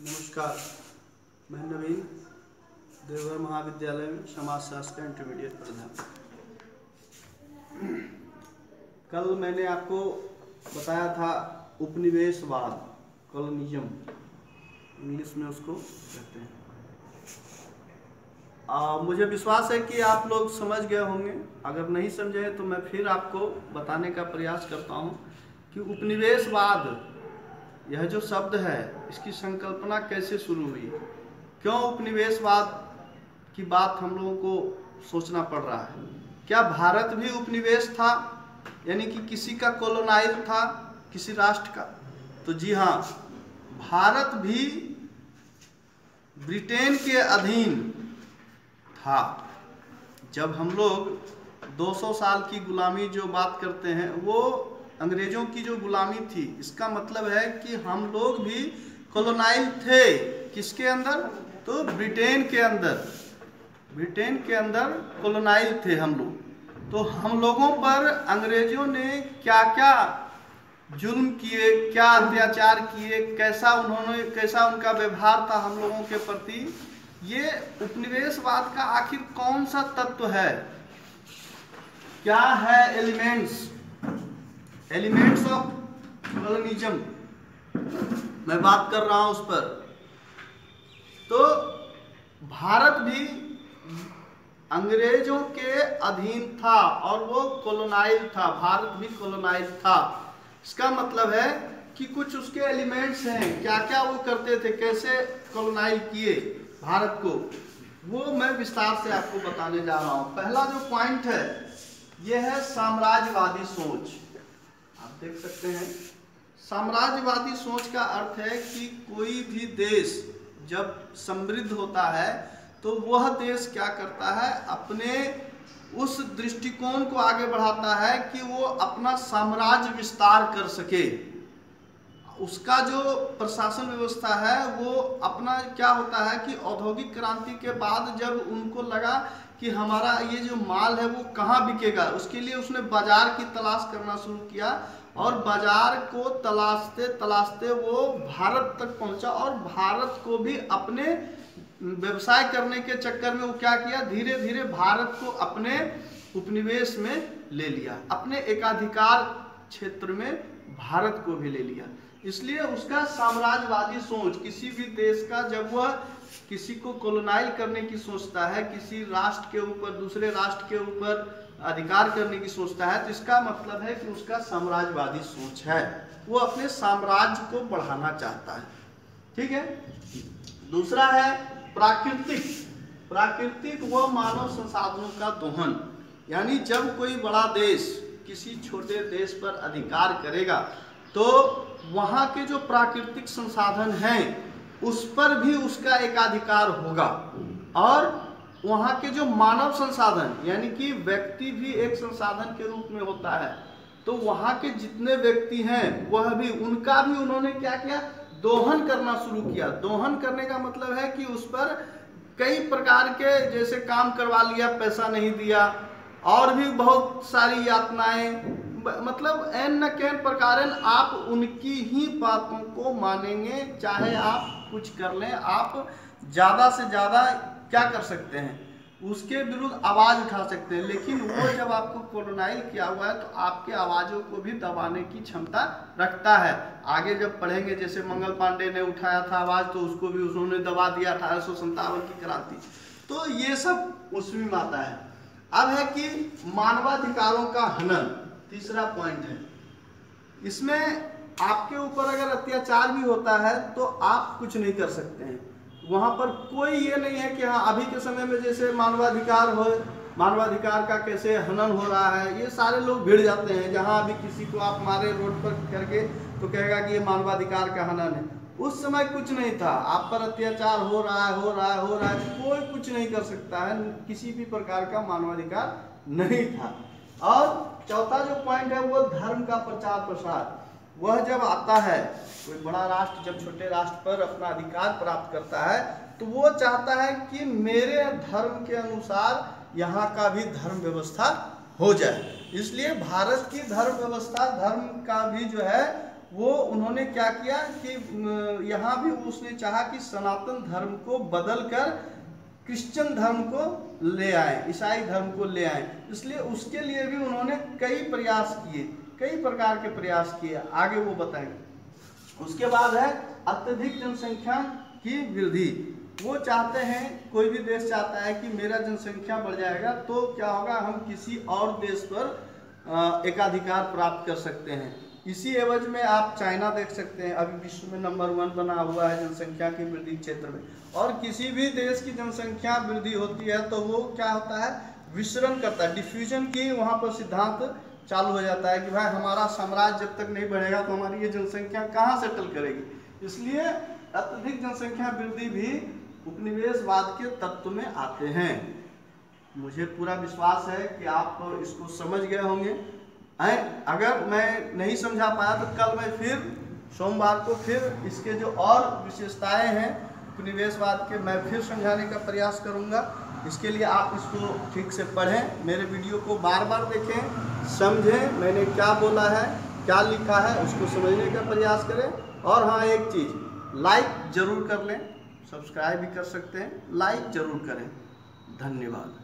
नमस्कार, मैं नवीन देवघर महाविद्यालय में समाजशास्त्र का इंटरमीडिएट प्रधान। कल मैंने आपको बताया था उपनिवेशवाद, कॉलोनिज्म इंग्लिश में उसको कहते हैं। मुझे विश्वास है कि आप लोग समझ गए होंगे। अगर नहीं समझे तो मैं फिर आपको बताने का प्रयास करता हूँ कि उपनिवेशवाद यह जो शब्द है इसकी संकल्पना कैसे शुरू हुई, क्यों उपनिवेशवाद की बात हम लोगों को सोचना पड़ रहा है। क्या भारत भी उपनिवेश था, यानी कि किसी का कॉलोनाइल था, किसी राष्ट्र का? तो जी हाँ, भारत भी ब्रिटेन के अधीन था। जब हम लोग 200 साल की गुलामी जो बात करते हैं वो अंग्रेजों की जो गुलामी थी, इसका मतलब है कि हम लोग भी कॉलोनाइल थे। किसके अंदर? तो ब्रिटेन के अंदर। ब्रिटेन के अंदर कॉलोनाइल थे हम लोग। तो हम लोगों पर अंग्रेजों ने क्या क्या जुल्म किए, क्या अत्याचार किए, कैसा उनका व्यवहार था हम लोगों के प्रति, ये उपनिवेशवाद का आखिर कौन सा तत्व है, क्या है एलिमेंट्स ऑफ कॉलोनिज्म, मैं बात कर रहा हूं उस पर। तो भारत भी अंग्रेजों के अधीन था और वो कॉलोनाइल था, भारत भी कॉलोनाइल था। इसका मतलब है कि कुछ उसके एलिमेंट्स हैं, क्या क्या वो करते थे, कैसे कॉलोनाइल किए भारत को, वो मैं विस्तार से आपको बताने जा रहा हूं। पहला जो पॉइंट है ये है साम्राज्यवादी सोच। आप देख सकते हैं, साम्राज्यवादी सोच का अर्थ है कि कोई भी देश जब समृद्ध होता है तो वह देश क्या करता है, अपने उस दृष्टिकोण को आगे बढ़ाता है कि वो अपना साम्राज्य विस्तार कर सके। उसका जो प्रशासन व्यवस्था है वो अपना क्या होता है कि औद्योगिक क्रांति के बाद जब उनको लगा कि हमारा ये जो माल है वो कहाँ बिकेगा, उसके लिए उसने बाजार की तलाश करना शुरू किया और बाजार को तलाशते तलाशते वो भारत तक पहुंचा और भारत को भी अपने व्यवसाय करने के चक्कर में वो क्या किया, धीरे धीरे भारत को अपने उपनिवेश में ले लिया, अपने एकाधिकार क्षेत्र में भारत को भी ले लिया। इसलिए उसका साम्राज्यवादी सोच, किसी भी देश का जब वह किसी को कॉलोनाइल करने की सोचता है, किसी राष्ट्र के ऊपर दूसरे राष्ट्र के ऊपर अधिकार करने की सोचता है, तो इसका मतलब है कि उसका साम्राज्यवादी सोच है, वो अपने साम्राज्य को बढ़ाना चाहता है। ठीक है। दूसरा है प्राकृतिक व मानव संसाधनों का दोहन, यानी जब कोई बड़ा देश किसी छोटे देश पर अधिकार करेगा तो वहां के जो प्राकृतिक संसाधन हैं उस पर भी उसका एकाधिकार होगा, और वहां के जो मानव संसाधन, यानी कि व्यक्ति भी एक संसाधन के रूप में होता है, तो वहां के जितने व्यक्ति हैं वह भी, उनका भी उन्होंने क्या किया, दोहन करना शुरू किया। दोहन करने का मतलब है कि उस पर कई प्रकार के जैसे काम करवा लिया, पैसा नहीं दिया, और भी बहुत सारी यातनाएं, मतलब एन न कैन प्रकार आप उनकी ही बातों को मानेंगे, चाहे आप कुछ कर लें, आप ज्यादा से ज्यादा क्या कर सकते हैं, उसके विरुद्ध आवाज उठा सकते हैं। लेकिन वो जब आपको कॉलोनाइल किया हुआ है तो आपके आवाजों को भी दबाने की क्षमता रखता है। आगे जब पढ़ेंगे, जैसे मंगल पांडे ने उठाया था आवाज तो उसको भी उन्होंने दबा दिया, 1857 की क्रांति। तो ये सब उसमें आता है। अब है कि मानवाधिकारों का हनन, तीसरा पॉइंट है। इसमें आपके ऊपर अगर अत्याचार भी होता है तो आप कुछ नहीं कर सकते हैं। वहां पर कोई ये नहीं है कि हाँ अभी के समय में जैसे मानवाधिकार का कैसे हनन हो रहा है, ये सारे लोग भिड़ जाते हैं। जहां अभी किसी को आप मारे रोड पर करके तो कहेगा कि ये मानवाधिकार का हनन है। उस समय कुछ नहीं था, आप पर अत्याचार हो रहा है, कोई कुछ नहीं कर सकता है, किसी भी प्रकार का मानवाधिकार नहीं था। और चौथा जो पॉइंट है वो धर्म का प्रचार प्रसार। वह जब आता है, कोई बड़ा राष्ट्र जब छोटे राष्ट्र पर अपना अधिकार प्राप्त करता है तो वो चाहता है कि मेरे धर्म के अनुसार यहाँ का भी धर्म व्यवस्था हो जाए। इसलिए भारत की धर्म व्यवस्था, धर्म का भी जो है वो उन्होंने क्या किया कि यहाँ भी उसने चाहा कि सनातन धर्म को बदलकर क्रिश्चियन धर्म को ले आए, ईसाई धर्म को ले आए। इसलिए उसके लिए भी उन्होंने कई प्रयास किए, कई प्रकार के प्रयास किए, आगे वो बताएंगे। उसके बाद है अत्यधिक जनसंख्या की वृद्धि। वो चाहते हैं, कोई भी देश चाहता है कि मेरा जनसंख्या बढ़ जाएगा तो क्या होगा, हम किसी और देश पर एकाधिकार प्राप्त कर सकते हैं। इसी एवज में आप चाइना देख सकते हैं, अभी विश्व में नंबर 1 बना हुआ है जनसंख्या की वृद्धि क्षेत्र में। और किसी भी देश की जनसंख्या वृद्धि होती है तो वो क्या होता है, विचरण करता है, डिफ्यूजन की वहाँ पर सिद्धांत चालू हो जाता है कि भाई हमारा साम्राज्य जब तक नहीं बढ़ेगा तो हमारी ये जनसंख्या कहाँ सेटल करेगी। इसलिए अत्यधिक जनसंख्या वृद्धि भी उपनिवेशवाद के तत्व में आते हैं। मुझे पूरा विश्वास है कि आप इसको समझ गए होंगे। अगर मैं नहीं समझा पाया तो कल मैं फिर सोमवार को फिर इसके जो और विशेषताएं हैं उपनिवेशवाद के, मैं फिर समझाने का प्रयास करूंगा। इसके लिए आप इसको ठीक से पढ़ें, मेरे वीडियो को बार बार देखें, समझें मैंने क्या बोला है, क्या लिखा है, उसको समझने का प्रयास करें। और हाँ, एक चीज़, लाइक जरूर कर लें, सब्सक्राइब भी कर सकते हैं, लाइक जरूर करें। धन्यवाद।